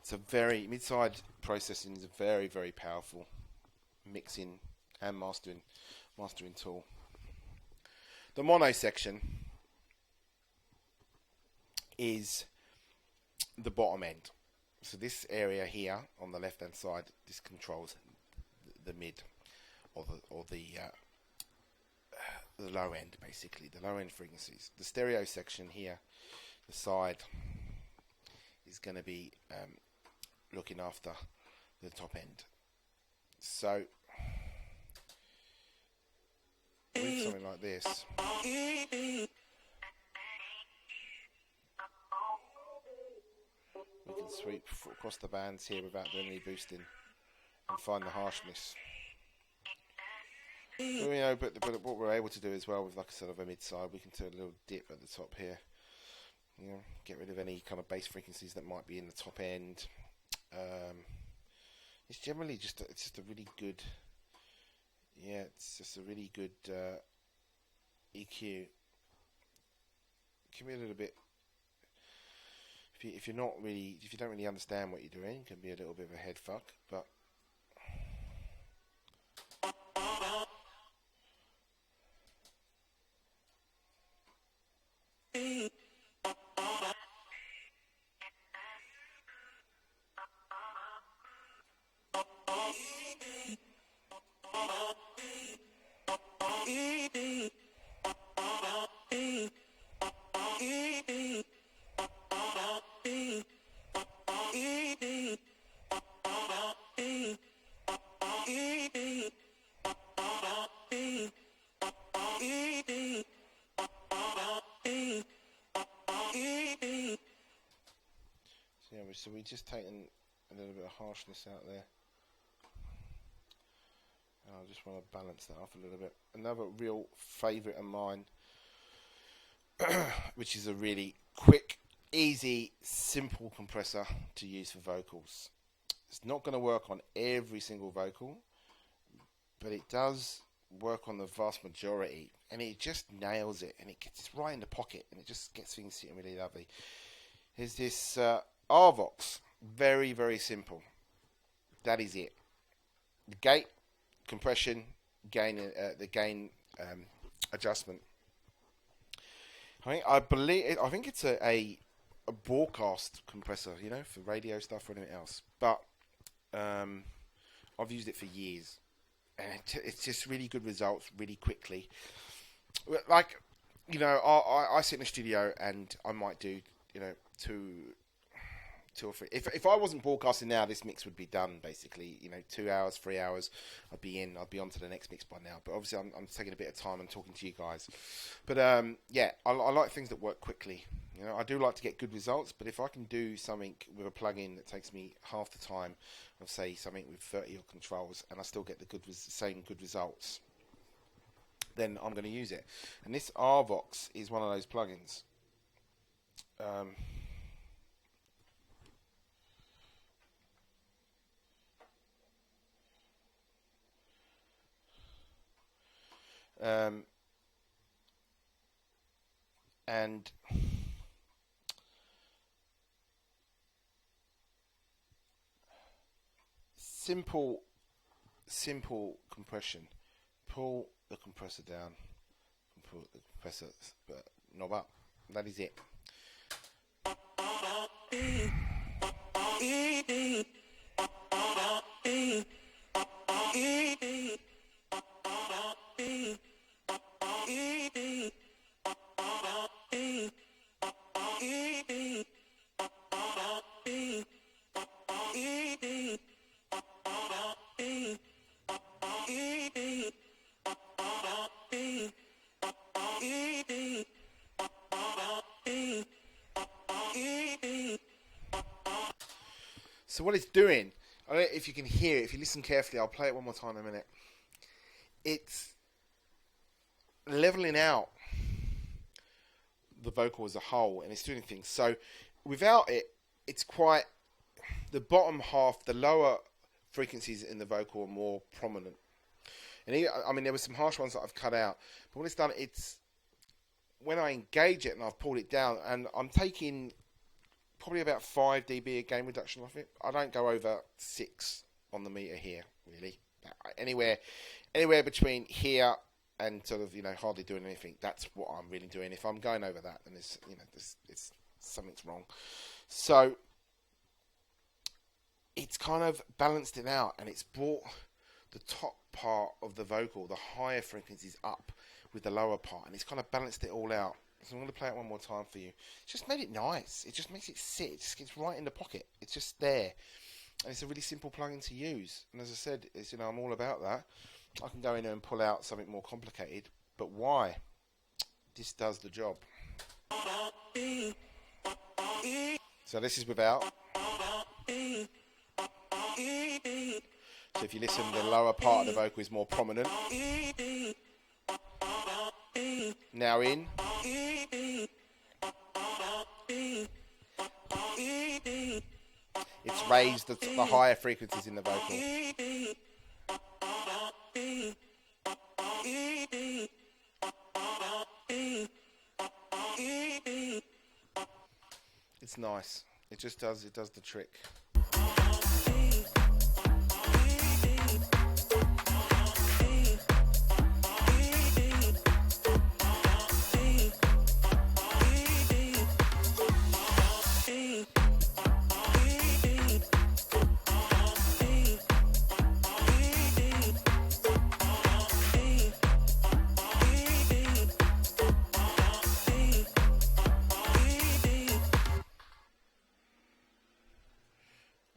It's a very mid-side processing is a very, very powerful mixing and mastering tool. The mono section is the bottom end. So this area here on the left hand side, this controls the mid or the low end, basically the low end frequencies. The stereo section here, the side, is going to be looking after the top end. So with something like this, we can sweep across the bands here without doing any boosting and find the harshness. But what we're able to do as well with, like I said, of a mid-side, we can do a little dip at the top here. Get rid of any kind of bass frequencies that might be in the top end. It's generally just a really good, it's just a really good EQ. Can be a little bit, if you don't really understand what you're doing, it can be a little bit of a head fuck, but so we're just taking a little bit of harshness out there. I just want to balance that off a little bit. Another real favourite of mine, which is a really quick, easy, simple compressor to use for vocals. It's not going to work on every single vocal, but it does work on the vast majority, and it just nails it, and it gets right in the pocket, and it just gets things sitting really lovely. Here's this Arvox, very, very simple. That is it. The gate, compression, gain, the gain adjustment. I think it's a broadcast compressor, for radio stuff or anything else. But I've used it for years, and it's just really good results, really quickly. Like, I sit in the studio and I might do, two or three. If I wasn't broadcasting now, this mix would be done basically. 2 hours, 3 hours, I'd be on to the next mix by now. But obviously, I'm taking a bit of time and talking to you guys. But I like things that work quickly. I do like to get good results. But if I can do something with a plugin that takes me half the time of, say, something with 30 odd controls, and I still get the same good results, then I'm going to use it. And this Arvox is one of those plugins. And simple compression. Pull the compressor down, and pull the compressor knob up. That is it. So what it's doing, I don't know if you can hear it. If you listen carefully, I'll play it one more time in a minute. It's leveling out the vocal as a whole, and it's doing things. So without it, it's quite, the bottom half, the lower frequencies in the vocal are more prominent. And there were some harsh ones that I've cut out, but when it's done, it's when I engage it and I've pulled it down, and I'm taking probably about 5 dB of gain reduction off it. I don't go over 6 on the meter here, really. Anywhere between here and sort of, hardly doing anything. That's what I'm really doing. If I'm going over that, then it's something's wrong. So it's kind of balanced it out, and it's brought the top part of the vocal, the higher frequencies, up with the lower part, and it's kind of balanced it all out. So I'm going to play it one more time for you. It's just made it nice. It just makes it sit. It just gets right in the pocket. It's just there. And it's a really simple plugin to use. And as I said, I'm all about that. I can go in there and pull out something more complicated. But why? This does the job. So this is without. So if you listen, the lower part of the vocal is more prominent. Now in. It's raised the higher frequencies in the vocal. It's nice. It does the trick.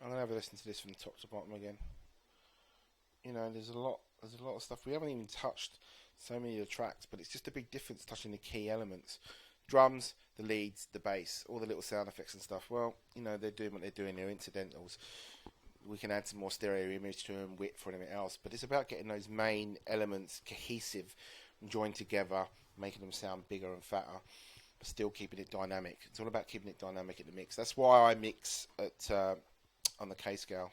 I'm gonna have a listen to this from top to bottom again. There's a lot of stuff we haven't even touched. So many of the tracks, but it's just a big difference touching the key elements: drums, the leads, the bass, all the little sound effects and stuff. Well, they're doing what they're doing. They're incidentals. We can add some more stereo image to them, width or anything else. But it's about getting those main elements cohesive and joined together, making them sound bigger and fatter, but still keeping it dynamic. It's all about keeping it dynamic in the mix. That's why I mix at on the K scale.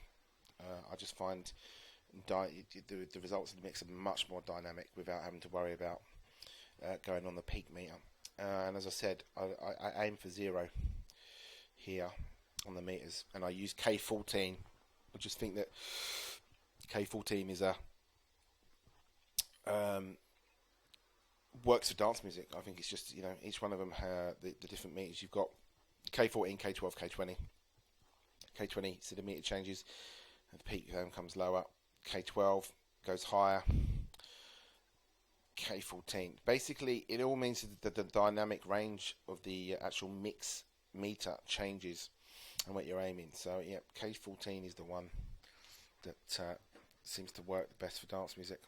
I just find the results of the mix are much more dynamic without having to worry about going on the peak meter. And as I said, I aim for 0 here on the meters, and I use K14. I just think that K14 is works for dance music. I think it's just, each one of them, the different meters. You've got K14, K12, K20. K20, so the meter changes, and the peak comes lower. K12 goes higher. K14. Basically, it all means that the dynamic range of the actual mix meter changes and what you're aiming. So, yeah, K14 is the one that seems to work the best for dance music.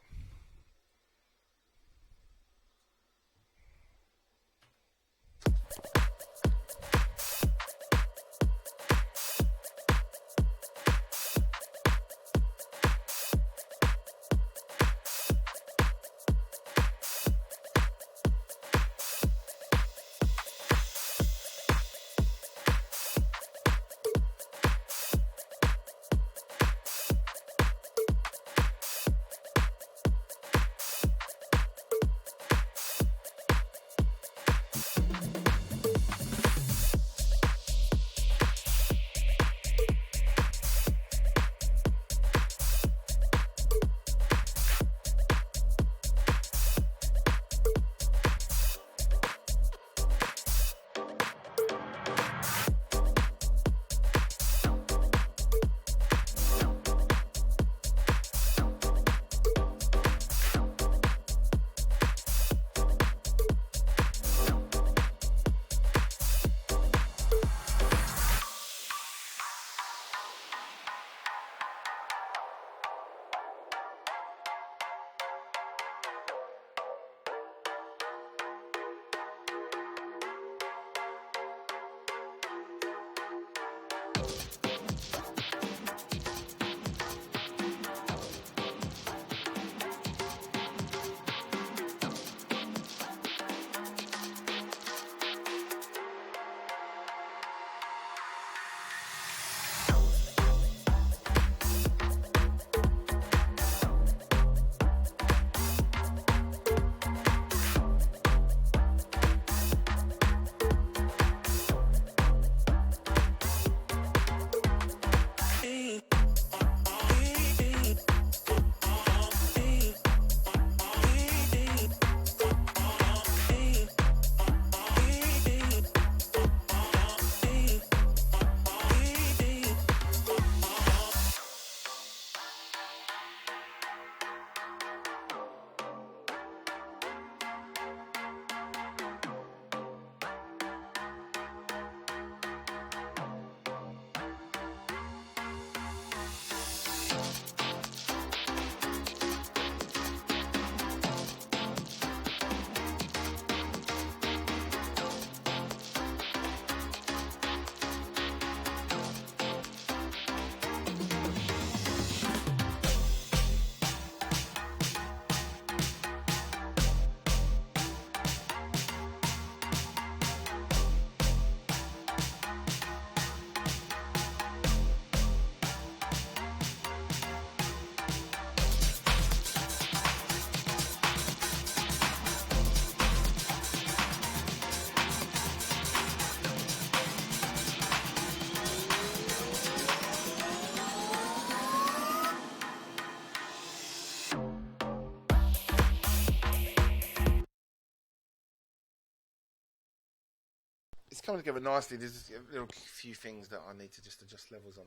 coming together nicely. There's a little few things that I need to just adjust levels on.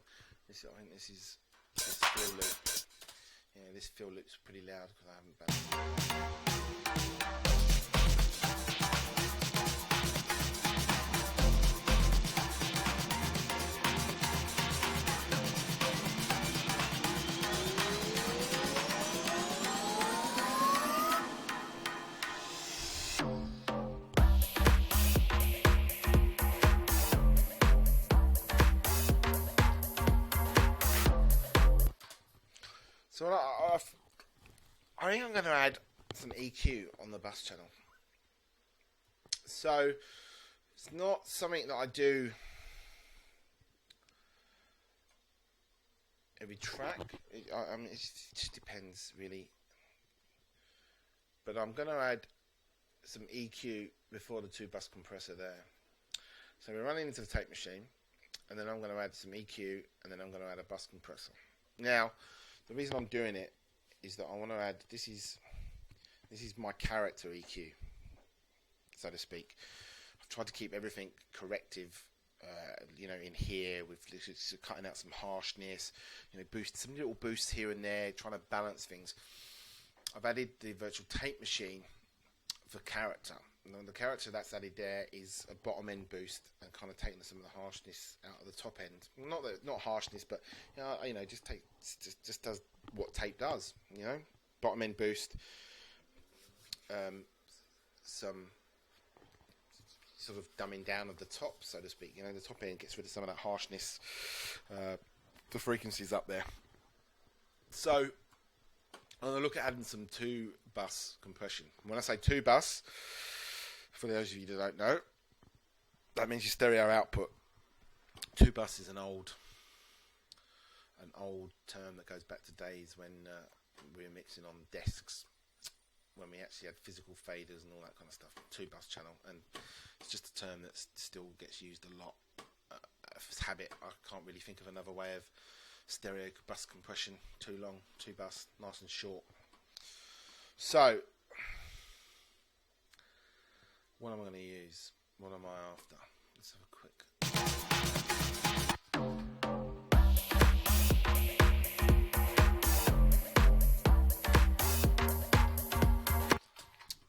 I think this is this fill loop. Yeah, this fill loop's pretty loud because I haven't balanced it. So I think I'm going to add some EQ on the bass channel. So it's not something that I do every track. I mean, it just depends really. But I'm going to add some EQ before the 2-bus compressor there. So we're running into the tape machine, and then I'm going to add some EQ, and then I'm going to add a bus compressor. Now, the reason I'm doing it is that I want to add, this is my character EQ, so to speak. I've tried to keep everything corrective, in here, with cutting out some harshness, some little boosts here and there, trying to balance things. I've added the virtual tape machine for character. And the character that's added there is a bottom end boost and kind of taking some of the harshness out of the top end. Not harshness, but just does what tape does. Bottom end boost, some sort of dumbing down of the top, so to speak. The top end gets rid of some of that harshness. The frequencies up there. So I'm going to look at adding some 2-bus compression. When I say 2-bus, for those of you that don't know, that means your stereo output. 2-bus is an old term that goes back to days when we were mixing on desks, when we actually had physical faders and all that kind of stuff. 2-bus channel, and it's just a term that still gets used a lot. It's habit. I can't really think of another way of stereo bus compression. Too long, 2-bus, nice and short. So, what am I going to use? What am I after? Let's have a quick.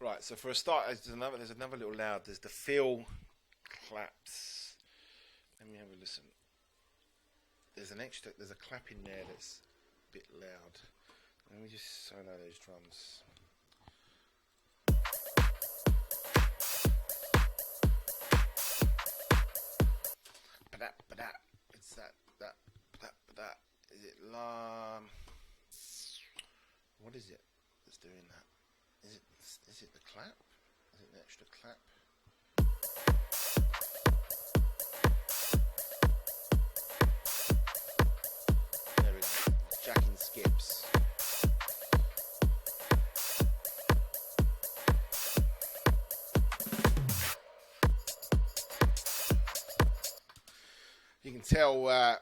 Right, so for a start, there's another little loud. There's the fill claps. Let me have a listen. There's a clap in there that's a bit loud. Let me just solo those drums. It's that. Is it what is it that's doing that? Is it the clap? Is it the extra clap? There we go. Jacking skips. You can tell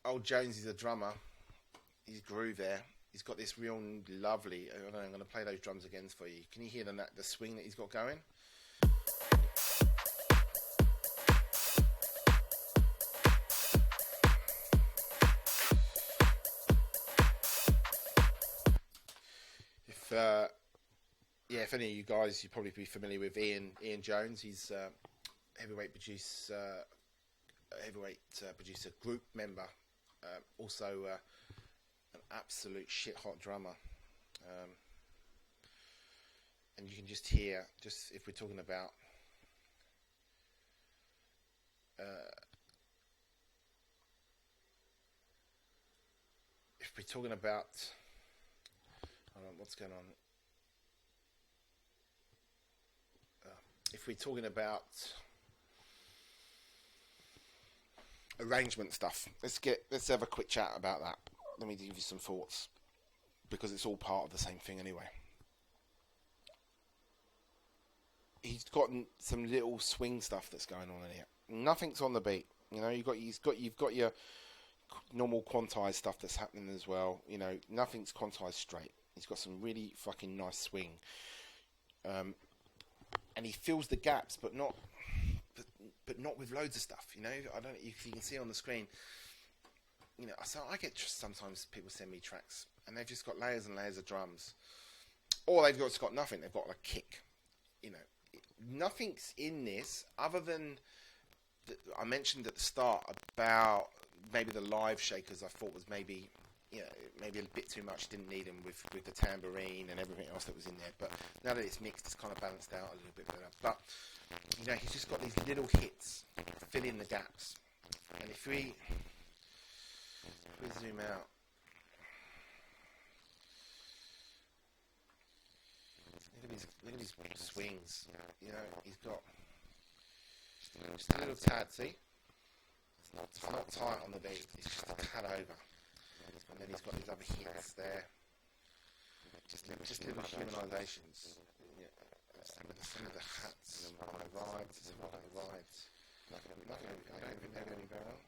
old Jones is a drummer. His groove there. He's got this real lovely. I'm going to play those drums again for you. Can you hear the swing that he's got going? If any of you guys, you'd probably be familiar with Ian Jones. He's heavyweight producer, group member, also an absolute shit hot drummer, and you can just hear, if we're talking about what's going on. If we're talking about arrangement stuff, let's have a quick chat about that. Let me give you some thoughts, because it's all part of the same thing anyway. He's got some little swing stuff that's going on in here. Nothing's on the beat. You've got your normal quantized stuff that's happening as well. Nothing's quantized straight. He's got some really fucking nice swing, and he fills the gaps, but but not with loads of stuff. You know, I don't. If you can see on the screen, you know, so I get just sometimes people send me tracks and they've just got layers and layers of drums, or they've just got nothing. They've got a kick. You know, nothing's in this other than I mentioned at the start about maybe the live shakers. I thought was maybe, you know, maybe a bit too much. Didn't need them with the tambourine and everything else that was in there. But now that it's mixed, it's kind of balanced out a little bit better. But you know, he's just got these little hits, fill in the gaps. And if we zoom out, look at his swings. You know, he's got just a little tad. See, it's not tight on the beat. It's just a tad over. And then he's got these other hits there. Just little humanisations. Yeah. Some of the hats, some of the rides. I don't even know any barrel.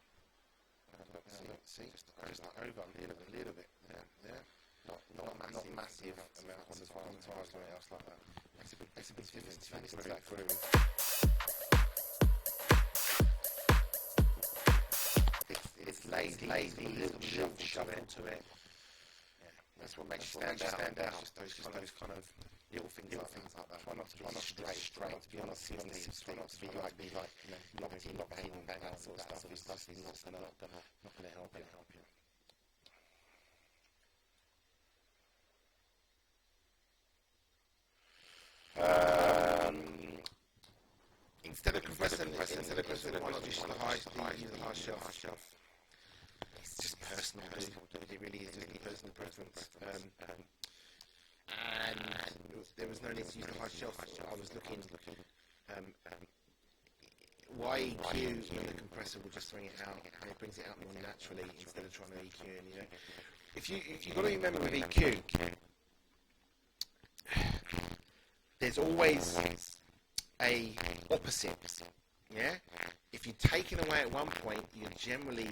See, just over a little bit. Yeah. Not massive amounts of montage or anything else like that. Makes a big difference. You listen to that groove. It's lazy, little shove into it. Yeah, that's what makes you stand out. Just those kind of little things like that. Try not to be straight. To be on the sleeves. Try not to be like you know, not bang that sort of stuff. It's not gonna help you. Instead of compressing, why not just the high shelf? It's just personal, dude. It really is just a personal preference. And there was no need to use the high shelf. I was looking. YEQ with the compressor will just bring it out, and it brings it out more naturally instead of trying to EQ. And you know, if you got to remember with EQ, there's always a opposite. Yeah. If you're taking away at one point, you're generally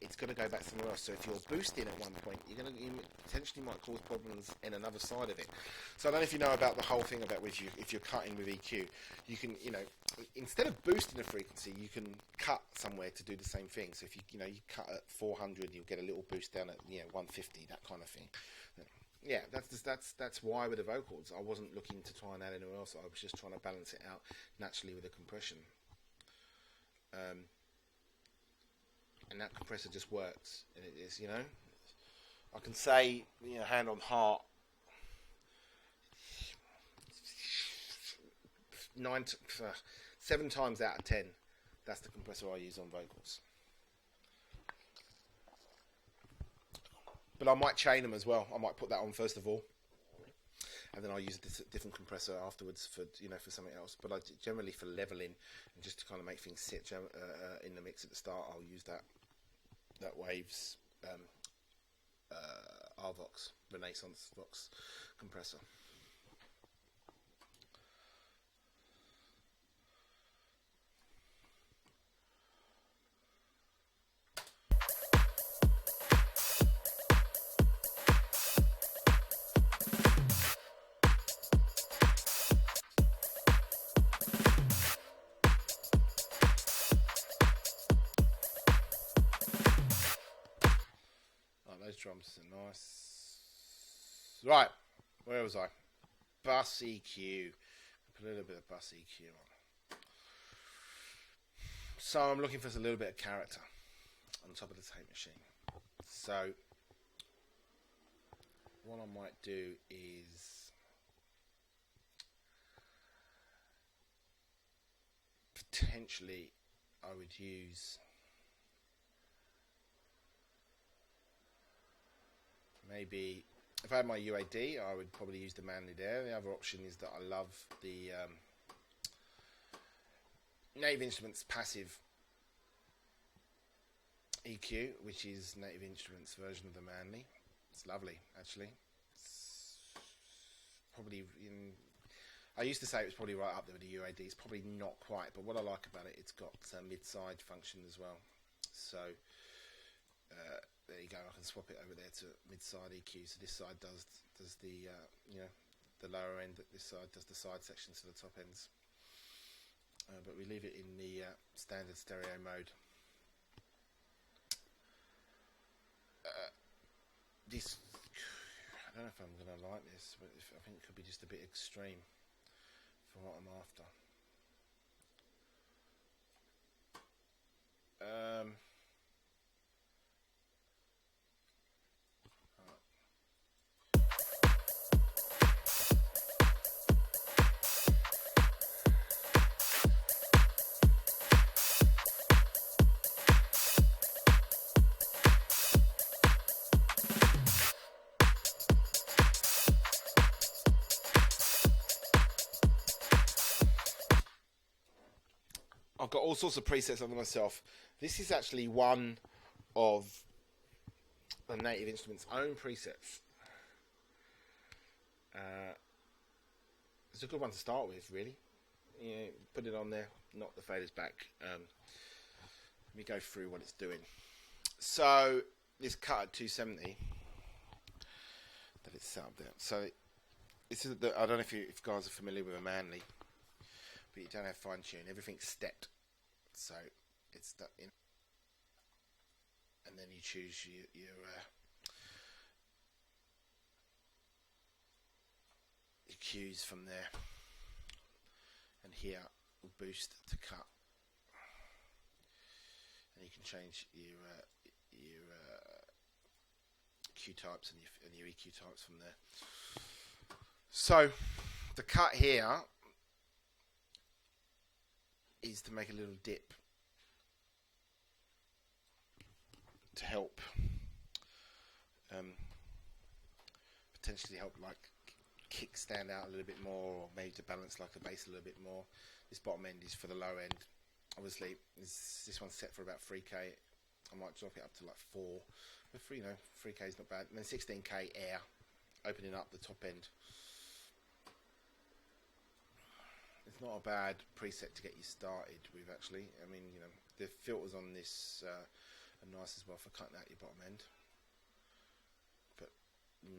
it's going to go back somewhere else. So if you're boosting at one point, you potentially might cause problems in another side of it. So I don't know if you know about the whole thing about if you're cutting with EQ, you can, you know, instead of boosting a frequency, you can cut somewhere to do the same thing. So if you you cut at 400, you'll get a little boost down at 150, that kind of thing. Yeah, that's why with the vocals, I wasn't looking to try and add anywhere else. I was just trying to balance it out naturally with the compression. And that compressor just works, and it is, you know. I can say, hand on heart, 7 times out of 10, that's the compressor I use on vocals. But I might chain them as well. I might put that on first of all, and then I'll use a different compressor afterwards for for something else. But I generally, for leveling and just to kind of make things sit in the mix at the start, I'll use that Waves RVox Renaissance Vox compressor. Those drums are nice. Right, where was I? Bus EQ. Put a little bit of bus EQ on. So I'm looking for a little bit of character on top of the tape machine. So what I might do is potentially I would use maybe, if I had my UAD, I would probably use the Manley there. The other option is that I love the Native Instruments passive EQ, which is Native Instruments' version of the Manley. It's lovely, actually. It's probably I used to say it was probably right up there with the UAD. It's probably not quite, but what I like about it, it's got mid-side function as well. So there you go. I can swap it over there to mid-side EQ. So this side does the the lower end. This side does the side sections to the top ends. but we leave it in the standard stereo mode. This, I don't know if I'm going to like this, but I think it could be just a bit extreme for what I'm after. I've got all sorts of presets under myself. This is actually one of the Native Instruments' own presets. It's a good one to start with, really. You know, put it on there, knock the faders back. Let me go through what it's doing. So this cut at 270 that it's set up there. So this is I don't know if you guys are familiar with a Manley, but you don't have fine tune. Everything's stepped. So it's that in, and then you choose your cues from there, and here will boost to cut, and you can change your Q types and your EQ types from there. So the cut here is to make a little dip to help potentially help like kick stand out a little bit more, or maybe to balance like the bass a little bit more. This bottom end is for the low end. Obviously this one's set for about 3k. I might drop it up to like 4, but 3k is not bad. And then 16k air, opening up the top end. It's not a bad preset to get you started with, actually. I mean, you know, the filters on this are nice as well for cutting out your bottom end. But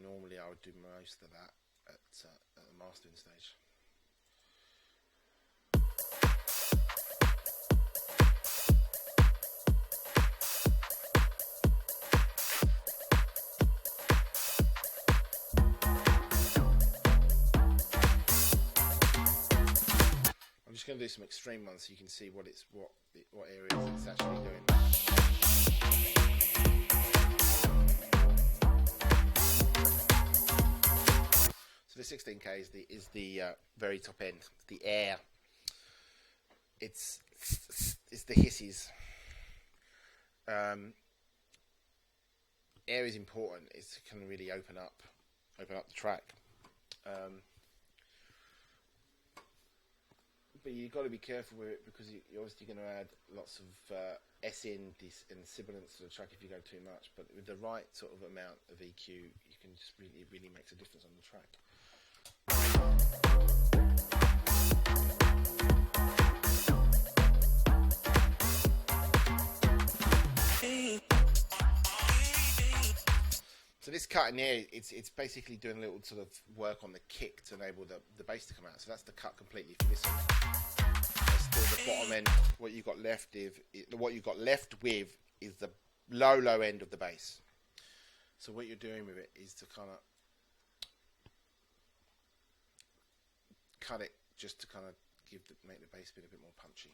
normally I would do most of that at the mastering stage. I'm just going to do some extreme ones so you can see what areas it's actually doing. So the 16k is the very top end, the air. It's the hisses. Air is important. It can really open up the track. But you've got to be careful with it, because you're obviously going to add lots of SN and sibilance to the track if you go too much. But with the right sort of amount of EQ, you can just it really makes a difference on the track. So this cut in here, it's basically doing a little sort of work on the kick to enable the bass to come out. So that's the cut completely for this one. That's still the bottom end. What you got left with is the low end of the bass. So what you're doing with it is to kind of cut it just to kind of make the bass bit a bit more punchy.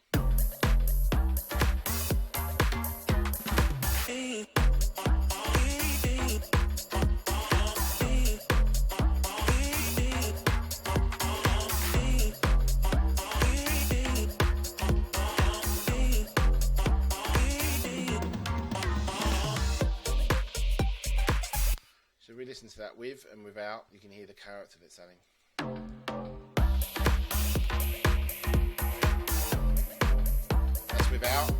So re-listen to that with and without, you can hear the character that's adding. That's without.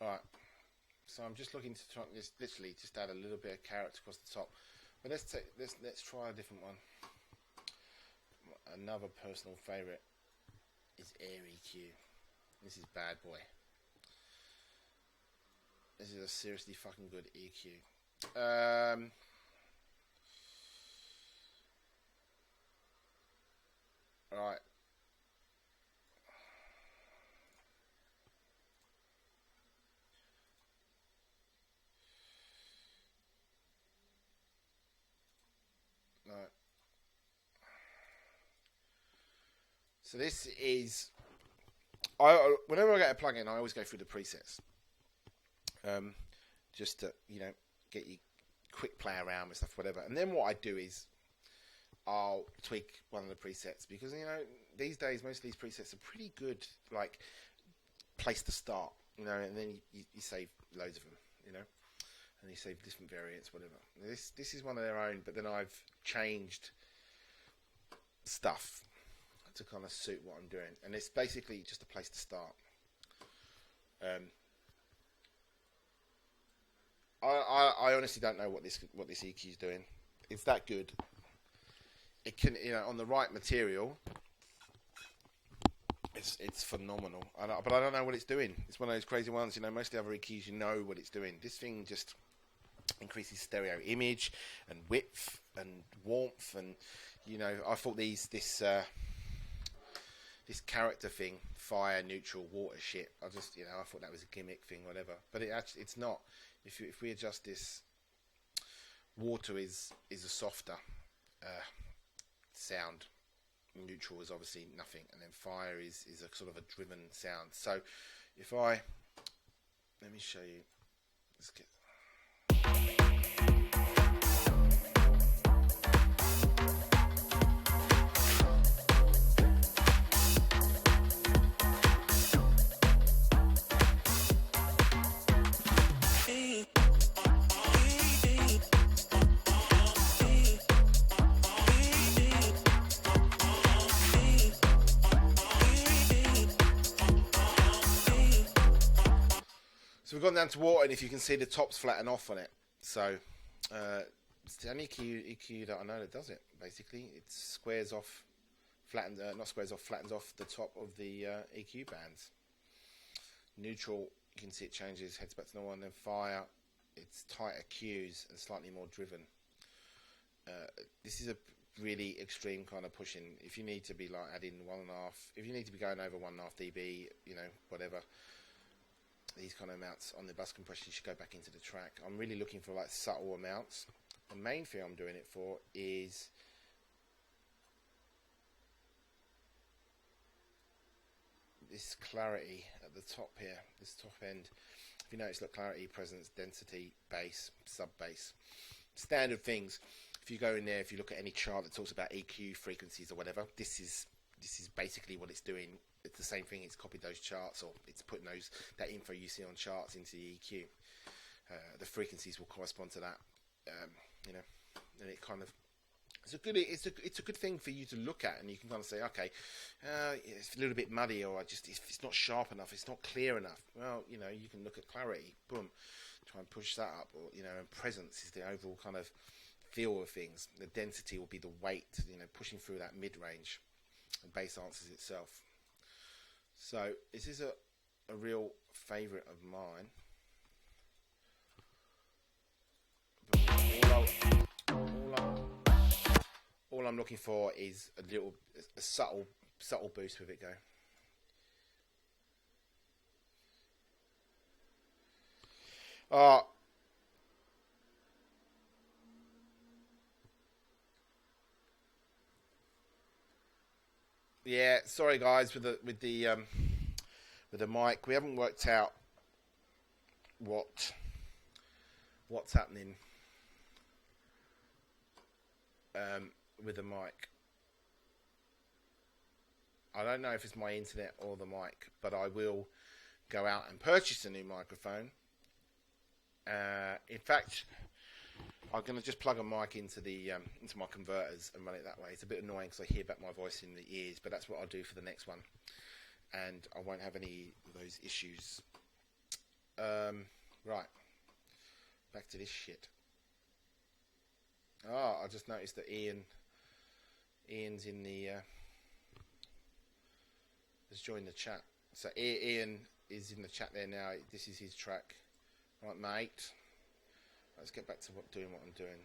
Alright, so I'm just looking to try this, literally just add a little bit of character across the top. But let's try a different one. Another personal favourite is Air EQ. This is bad boy. This is a seriously fucking good EQ. Right. Right. So this is, whenever I get a plugin, I always go through the presets, just to get you quick play around with stuff, whatever. And then what I do is I'll tweak one of the presets because these days most of these presets are pretty good, like place to start, and then you save loads of them, and you save different variants, whatever. This is one of their own, but then I've changed stuff to kind of suit what I'm doing, and it's basically just a place to start. I honestly don't know what this EQ is doing. It's that good. It can, on the right material, it's phenomenal. But I don't know what it's doing. It's one of those crazy ones. Most of the other EQs, you know what it's doing. This thing just increases stereo image and width and warmth, and I thought this character thing, fire, neutral, water shit, I thought that was a gimmick thing, whatever. But it's not. If we adjust this, water is a softer sound. Neutral is obviously nothing, and then fire is a sort of a driven sound. So if let me show you. Let's get. So we've gone down to water, and if you can see, the top's flatten off on it. So it's the only EQ that I know that does it. Basically, it squares off, flattens off the top of the EQ bands. Neutral, you can see it changes, heads back to normal, and then fire, it's tighter Qs and slightly more driven. This is a really extreme kind of pushing. If you need to be like adding 1.5, if you need to be going over 1.5 dB, whatever, these kind of amounts on the bus compression, you should go back into the track. I'm really looking for like subtle amounts. The main thing I'm doing it for is this clarity at the top here, this top end. If you notice, look, clarity, presence, density, bass, sub bass, standard things. If you go in there, if you look at any chart that talks about EQ frequencies or whatever, this is basically what it's doing. It's the same thing. It's copied those charts, or it's putting that info you see on charts into the EQ. The frequencies will correspond to that, and it kind of it's a good thing for you to look at, and you can kind of say, okay, it's a little bit muddy, or it's not sharp enough, it's not clear enough. Well, you can look at clarity, boom, try and push that up, or and presence is the overall kind of feel of things. The density will be the weight, pushing through that mid range, and bass answers itself. So this is a real favourite of mine. But all I'm looking for is a subtle boost with it. Go. Yeah, sorry guys with the mic. We haven't worked out what's happening with the mic. I don't know if it's my internet or the mic, but I will go out and purchase a new microphone. In fact, I'm going to just plug a mic into my converters and run it that way. It's a bit annoying because I hear back my voice in the ears, but that's what I'll do for the next one, and I won't have any of those issues Right, back to this shit. Oh, I just noticed that Ian's in the has joined the chat. So Ian is in the chat there now. This is his track. Right, mate. Let's get back to doing what I'm doing.